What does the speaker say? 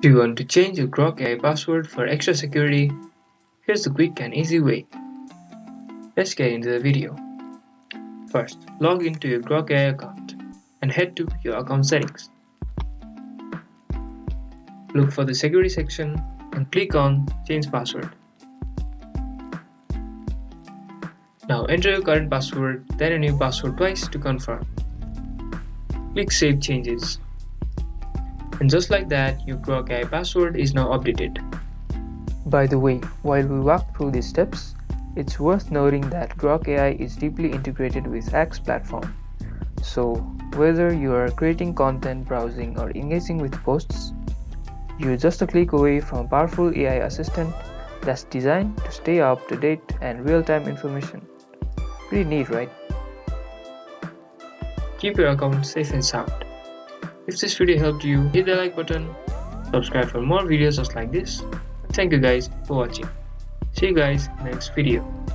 Do you want to change your Grok AI password for extra security? Here's the quick and easy way. Let's get into the video. First, log into your Grok AI account and head to your account settings. Look for the security section and click on Change Password. Now enter your current password, then a new password twice to confirm. Click Save Changes. And just like that, your Grok AI password is now updated. By the way, while we walk through these steps, it's worth noting that Grok AI is deeply integrated with X platform. So, whether you are creating content, browsing, or engaging with posts, you're just a click away from a powerful AI assistant that's designed to stay up to date and real-time information. Pretty neat, right? Keep your account safe and sound. If this video helped you, hit the like button, subscribe for more videos just like this. Thank you guys for watching. See you guys next video.